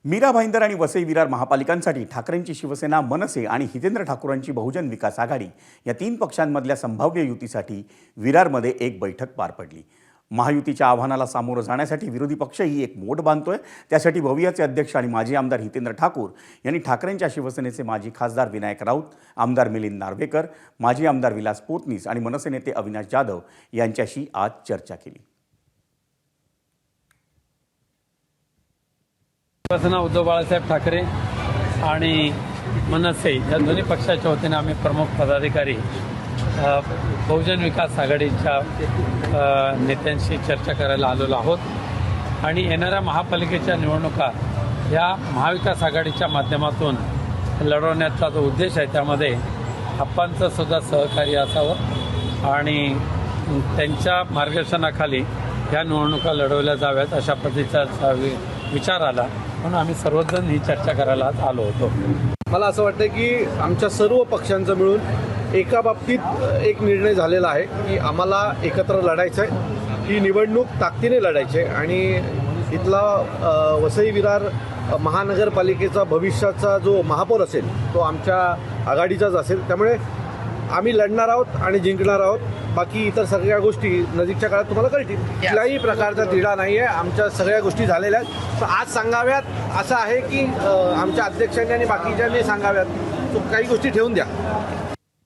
मीरा भाईंदर आणि वसई विरार महापालिकांसाठी ठाकरेंची शिवसेना, मनसे आणि हितेंद्र ठाकूरांची बहुजन विकास आघाडी या 3 पक्षांमधल्या संभाव्य युतीसाठी विरारमध्ये एक बैठक पार पडली। महायुतीच्या आव्हानाला सामोरं जाण्यासाठी विरोधी पक्षही एक मोठ बांधतोय। त्यासाठी भवियाचे अध्यक्ष आणि माजी आमदार हितेंद्र ठाकूर यांनी ठाकरेंच्या शिवसेनेचे माजी खासदार विनायक राऊत, आमदार मिलिंद नार्वेकर, माजी आमदार विलास पोतनीस आणि मनसे नेते अविनाश जाधव यांच्याशी आज चर्चा केली। शिवसेना उद्धव बाळासाहेब ठाकरे आणि मनसे या दोन्ही पक्षाच्या वतीने आम्ही प्रमुख पदाधिकारी बहुजन विकास आघाडीच्या नेत्यांशी चर्चा करायला आलेलो आहोत आणि येणाऱ्या महापालिकेच्या निवडणुका या महाविकास आघाडीच्या माध्यमातून लढवण्याचा जो उद्देश आहे त्यामध्ये आप्पांचं सुद्धा सहकार्य असावं आणि त्यांच्या मार्गदर्शनाखाली या निवडणुका लढवल्या जाव्यात अशा पद्धतीचा विचार आला म्हणून आम्ही सर्वजण ही चर्चा करायला आलो होतो। मला असं वाटतं की आमच्या सर्व पक्षांचं मिळून एका बाबतीत एक निर्णय झालेला आहे की आम्हाला एकत्र लढायचं आहे, ही निवडणूक ताकदीने लढायची आहे आणि इथला वसई विरार महानगरपालिकेचा भविष्याचा जो महापौर असेल तो आमच्या आघाडीचाच असेल। त्यामुळे आम्ही लढणार आहोत आणि जिंकणार आहोत। बाकी इतर सगळ्या गोष्टी नजीकच्या काळात तुम्हाला कळतील। कुठल्याही प्रकारचा तिढा नाही आहे, आमच्या सगळ्या गोष्टी झालेल्या आहेत। तर आज सांगाव्यात असं आहे की आमच्या अध्यक्षांनी आणि बाकीच्यांनी सांगाव्यात, तो काही गोष्टी ठेवून द्या।